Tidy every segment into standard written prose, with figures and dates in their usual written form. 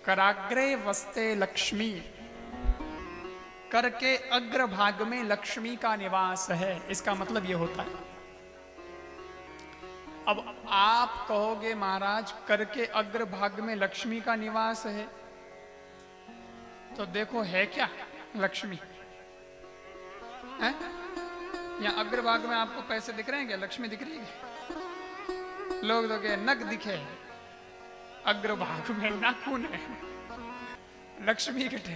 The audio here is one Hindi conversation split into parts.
कराग्रे वस्ते लक्ष्मी, कर के अग्र भाग में लक्ष्मी का निवास है, इसका मतलब यह होता है। अब आप कहोगे महाराज कर के अग्र भाग में लक्ष्मी का निवास है, तो देखो है क्या लक्ष्मी है? यहाँ अग्रभाग में आपको पैसे दिख रहे हैं क्या? लक्ष्मी दिख रही है? लोग तो कहे नक दिखे, अग्रभाग में नाखून है, लक्ष्मी कटे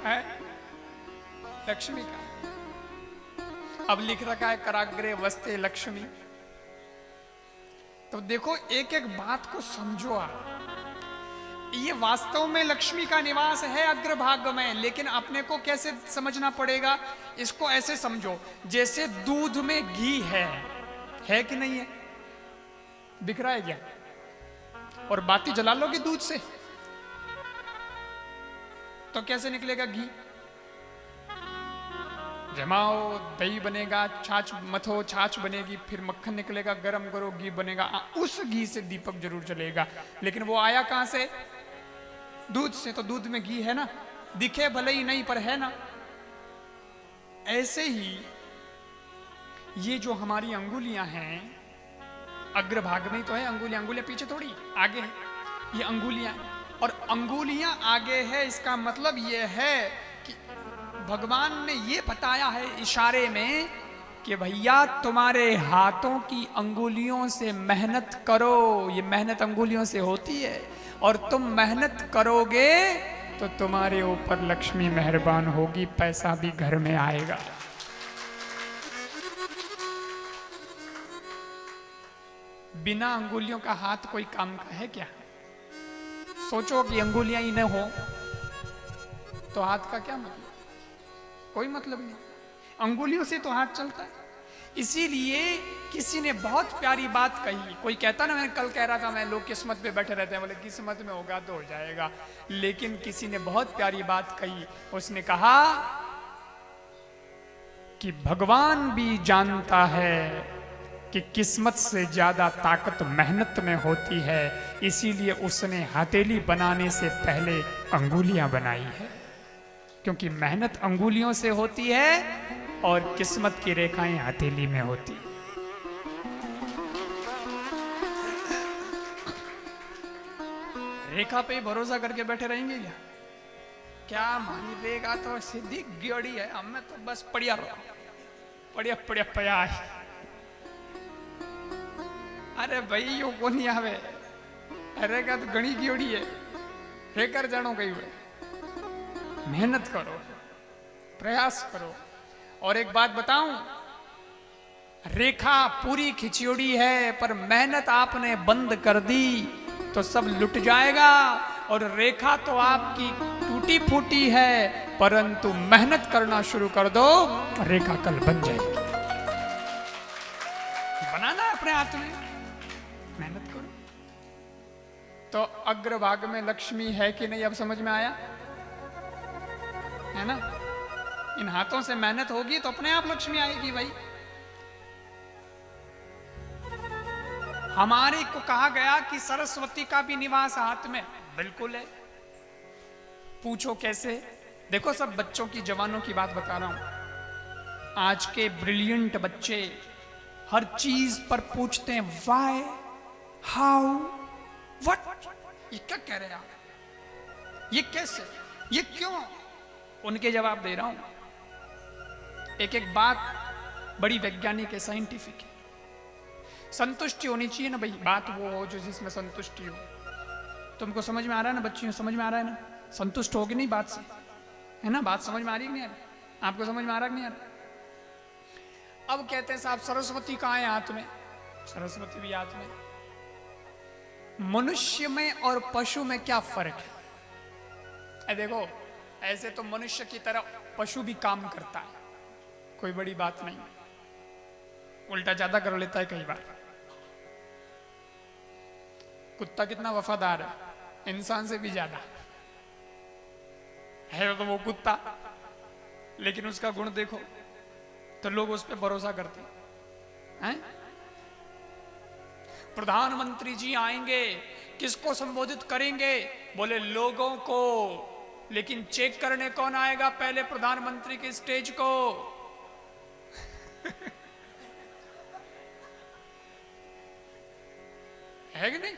है लक्ष्मी का। अब लिख रखा है कराग्रे वस्ते लक्ष्मी। तो देखो एक एक बात को समझो आप। ये वास्तव में लक्ष्मी का निवास है अग्रभाग में, लेकिन अपने को कैसे समझना पड़ेगा? इसको ऐसे समझो जैसे दूध में घी है कि नहीं है? दिख रहा है क्या? और बाती जला लोगे दूध से तो कैसे निकलेगा घी? जमाओ, दही बनेगा, छाछ मथो, छाछ बनेगी, फिर मक्खन निकलेगा, गरम करो, घी बनेगा। उस घी से दीपक जरूर जलेगा, लेकिन वो आया कहां से? दूध से। तो दूध में घी है ना, दिखे भले ही नहीं पर है ना। ऐसे ही ये जो हमारी अंगुलियां हैं, अग्रभाग में तो है अंगुलियां, अंगुलियां पीछे थोड़ी आगे है। ये अंगुलियां, और अंगुलियां आगे है, इसका मतलब ये है कि भगवान ने ये बताया है इशारे में कि भैया तुम्हारे हाथों की अंगुलियों से मेहनत करो। ये मेहनत अंगुलियों से होती है, और तुम मेहनत करोगे तो तुम्हारे ऊपर लक्ष्मी मेहरबान होगी, पैसा भी घर में आएगा। बिना अंगुलियों का हाथ कोई काम का है क्या? सोचो कि अंगुलियां ही न हो तो हाथ का क्या मतलब? कोई मतलब नहीं। अंगुलियों से तो हाथ चलता है। इसीलिए किसी ने बहुत प्यारी बात कही। कोई कहता ना, मैं कल कह रहा था मैं लोग किस्मत पे बैठे रहते हैं, बोले किस्मत में होगा तो हो जाएगा, लेकिन किसी ने बहुत प्यारी बात कही। उसने कहा कि भगवान भी जानता है कि किस्मत से ज्यादा ताकत मेहनत में होती है, इसीलिए उसने हथेली बनाने से पहले अंगुलियां बनाई है, क्योंकि मेहनत अंगुलियों से होती है और किस्मत की रेखाएं हथेली में होती है। रेखा पे भरोसा करके बैठे रहेंगे क्या? क्या मानी देगा तो सीधी गियोड़ी है, हमें तो बस पड़िया रहो, पड़िया पड़िया पया। अरे भाई यो को नहीं आवे, रेखा तो घनी गियोड़ी है, रेकर जानो कई हुए। मेहनत करो, प्रयास करो। और एक बात बताऊं, रेखा पूरी खिचड़ी है, पर मेहनत आपने बंद कर दी तो सब लुट जाएगा। और रेखा तो आपकी टूटी फूटी है, परंतु मेहनत करना शुरू कर दो, रेखा कल बन जाएगी। बनाना है अपने हाथ में, मेहनत करो। तो अग्रभाग में लक्ष्मी है कि नहीं, अब समझ में आया है ना? इन हाथों से मेहनत होगी तो अपने आप लक्ष्मी आएगी भाई। हमारे को कहा गया कि सरस्वती का भी निवास हाथ में, बिल्कुल है। पूछो कैसे? देखो सब बच्चों की, जवानों की बात बता रहा हूं। आज के ब्रिलियंट बच्चे हर चीज पर पूछते हैं व्हाई, हाउ, व्हाट। ये क्या कह रहे हैं आप? ये कैसे, ये क्यों? उनके जवाब दे रहा हूं। एक एक बात बड़ी वैज्ञानिक है, साइंटिफिक है। संतुष्टि होनी चाहिए ना भाई, बात वो हो जो जिसमें संतुष्टि हो। तुमको समझ में आ रहा है ना बच्चियों, समझ में आ रहा है ना? संतुष्ट होगी नहीं बात से, है ना? बात समझ में आ रही है नहीं आ रही? आपको समझ में आ रहा है नहीं आ रहा? अब कहते हैं साहब सरस्वती कहाँ है हाथ में? सरस्वती भी हाथ में। मनुष्य में और पशु में क्या फर्क है? देखो, ऐसे तो मनुष्य की तरह पशु भी काम करता है, कोई बड़ी बात नहीं, उल्टा ज्यादा कर लेता है कई बार। कुत्ता कितना वफादार है, इंसान से भी ज्यादा है तो वो कुत्ता, लेकिन उसका गुण देखो तो लोग उस पर भरोसा करते हैं। प्रधानमंत्री जी आएंगे किसको संबोधित करेंगे? बोले लोगों को। लेकिन चेक करने कौन आएगा? पहले प्रधानमंत्री की स्टेज को। है कि नहीं?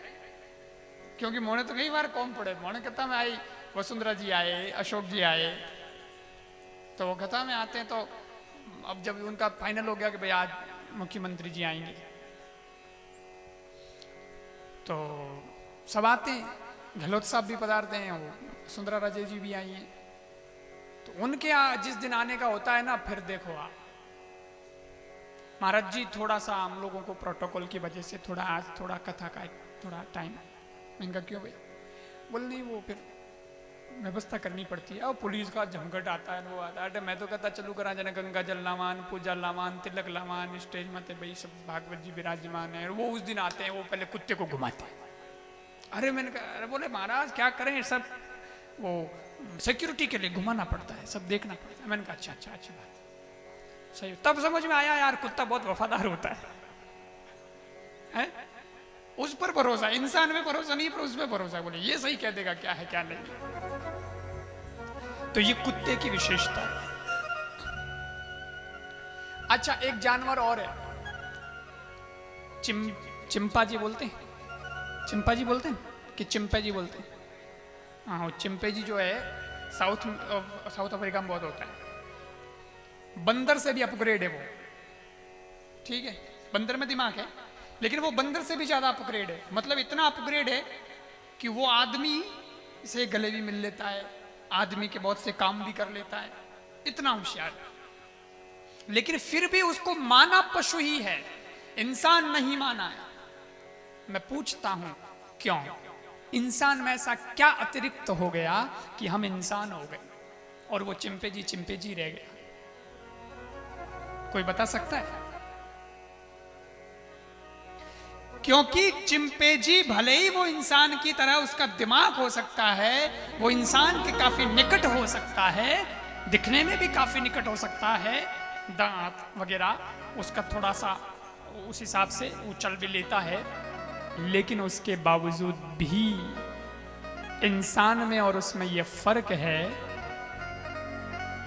क्योंकि मोने तो कई बार कौन पड़े, मोने कथा में आई, वसुंधरा जी आए, अशोक जी आए, तो वो कथा में आते हैं। तो अब जब उनका फाइनल हो गया कि भाई आज मुख्यमंत्री जी आएंगे, तो सब आते हैं, गहलोत साहब भी पधारते हैं, वो सुंदरा राजे जी भी आई हैं। तो उनके जिस दिन आने का होता है ना, फिर देखो आप महाराज जी थोड़ा सा हम लोगों को प्रोटोकॉल की वजह से थोड़ा आज थोड़ा कथा का थोड़ा टाइम। इनका क्यों भाई? बोल नहीं, वो फिर व्यवस्था करनी पड़ती है। और पुलिस का झमघट आता है, वो आता है। मैं तो कहता चलू करा जना गंगा जल लावान, पूजा लावान, तिलक लावान, स्टेज में भाई सब भागवत जी विराजमान है। वो उस दिन आते हैं, वो पहले कुत्ते को घुमाते हैं। अरे मैंने कहा, अरे बोले महाराज क्या करें, सब वो सिक्योरिटी के लिए घुमाना पड़ता है, सब देखना पड़ता है। मैंने कहा अच्छा अच्छा, अच्छी बात सही। तब समझ में आया यार कुत्ता बहुत वफादार होता है? उस पर भरोसा, इंसान में भरोसा नहीं, पर उस पर भरोसा। बोले ये सही कह देगा क्या है क्या नहीं। तो ये कुत्ते की विशेषता है। अच्छा, एक जानवर और है, चिंपा जी बोलते हैं, चिंपा जी बोलते हैं कि चिंपे जी बोलते हैं? हाँ, चिंपे जी जो है साउथ अफ्रीका में बहुत होता है। बंदर से भी अपग्रेड है वो, ठीक है? बंदर में दिमाग है, लेकिन वो बंदर से भी ज्यादा अपग्रेड है। मतलब इतना अपग्रेड है कि वो आदमी से गले भी मिल लेता है, आदमी के बहुत से काम भी कर लेता है, इतना होशियार। लेकिन फिर भी उसको माना पशु ही है, इंसान नहीं माना है। मैं पूछता हूं क्यों? इंसान में ऐसा क्या अतिरिक्त हो गया कि हम इंसान हो गए और वो चिंपे जी रह गया? कोई बता सकता है? क्योंकि चिंपैंजी भले ही वो इंसान की तरह उसका दिमाग हो सकता है, वो इंसान के काफी निकट हो सकता है, दिखने में भी काफी निकट हो सकता है, दांत वगैरह उसका थोड़ा सा उस हिसाब से वो चल भी लेता है, लेकिन उसके बावजूद भी इंसान में और उसमें यह फर्क है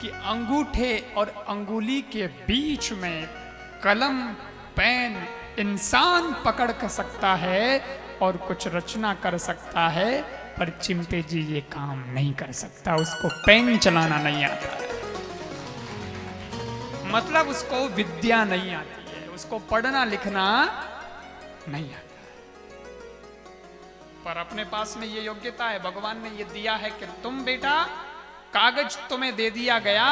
कि अंगूठे और अंगुली के बीच में कलम पेन इंसान पकड़ कर सकता है और कुछ रचना कर सकता है, पर चिंपैंजी ये काम नहीं कर सकता। उसको पेन चलाना नहीं आता है, मतलब उसको विद्या नहीं आती है, उसको पढ़ना लिखना नहीं आता है। पर अपने पास में ये योग्यता है, भगवान ने ये दिया है कि तुम बेटा, कागज तुम्हें दे दिया गया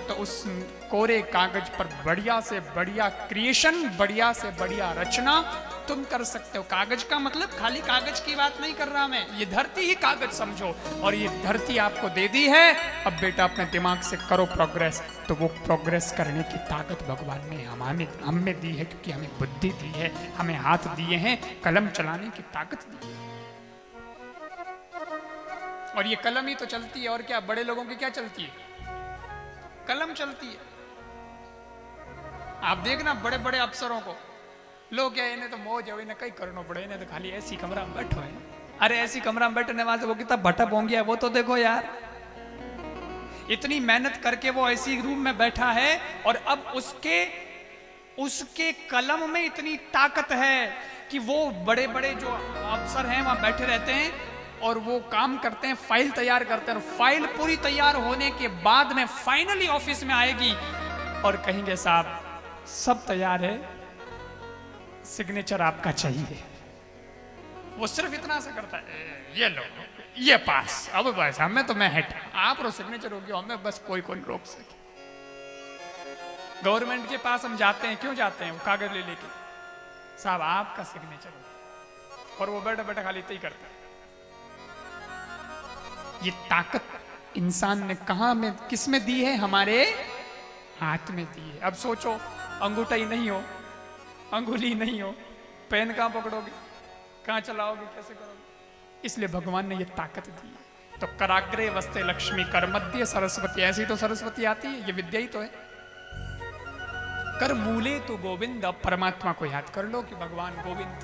तो उस कोरे कागज पर बढ़िया से बढ़िया क्रिएशन, बढ़िया से बढ़िया रचना तुम कर सकते हो। कागज का मतलब खाली कागज की बात नहीं कर रहा मैं, ये धरती ही कागज समझो, और ये धरती आपको दे दी है। अब बेटा अपने दिमाग से करो प्रोग्रेस। तो वो प्रोग्रेस करने की ताकत भगवान ने हमें दी है, क्योंकि हमें बुद्धि दी है, हमें हाथ दिए हैं, कलम चलाने की ताकत दी है। और ये कलम ही तो चलती है, और क्या बड़े लोगों की क्या चलती है? कलम चलती है। आप देखना बड़े बड़े अफसरों को, लोग क्या इन्हें तो मौज है, इन्हें कहीं करना पड़े, इन्हें तो खाली ऐसी कमरा में बैठो है। अरे ऐसी कमरा में बैठने वाले वो कितना भटक हो गया, वो तो देखो यार, इतनी मेहनत करके वो ऐसी रूम में बैठा है, और अब उसके कलम में इतनी ताकत है कि वो बड़े बड़े जो अफसर हैं वहां बैठे रहते हैं और वो काम करते हैं, फाइल तैयार करते हैं, और फाइल पूरी तैयार होने के बाद में फाइनली ऑफिस में आएगी और कहेंगे साहब सब तैयार है, सिग्नेचर आपका चाहिए। वो सिर्फ इतना सा करता है, ये लो, ये पास, अब बस हमें तो मैं हेट, आप रो सिग्नेचर हो गया, हमें बस कोई रोक सके। गवर्नमेंट के पास हम जाते हैं, क्यों जाते हैं? वो कागज ले लेके, साहब आपका सिग्नेचर हो, और वो बैठा बैठा खाली तय करता है। ये ताकत इंसान ने कहां में, किस में दी है? हमारे हाथ में दी है। अब सोचो, अंगूठा ही नहीं हो, अंगुली नहीं हो, पेन कहां पकड़ोगे, कहां चलाओगे, कैसे करोगे? इसलिए भगवान ने ये ताकत दी है। तो कराग्रे वस्ते लक्ष्मी, कर मध्य सरस्वती, ऐसी तो सरस्वती आती है, ये विद्या ही तो है। कर मूले तो गोविंद, अब परमात्मा को याद कर लो कि भगवान गोविंद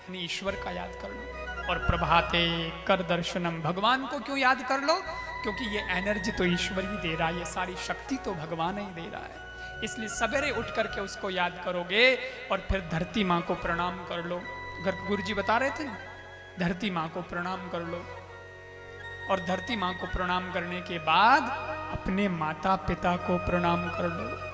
यानी ईश्वर का याद कर लो। और प्रभाते कर दर्शनम, भगवान को क्यों याद कर लो? क्योंकि ये एनर्जी तो ईश्वर ही दे रहा है, ये सारी शक्ति तो भगवान ही दे रहा है। इसलिए सवेरे उठ करके उसको याद करोगे और फिर धरती माँ को प्रणाम कर लो। गुरु जी बता रहे थे ना, धरती माँ को प्रणाम कर लो, और धरती माँ को प्रणाम करने के बाद अपने माता पिता को प्रणाम कर लो।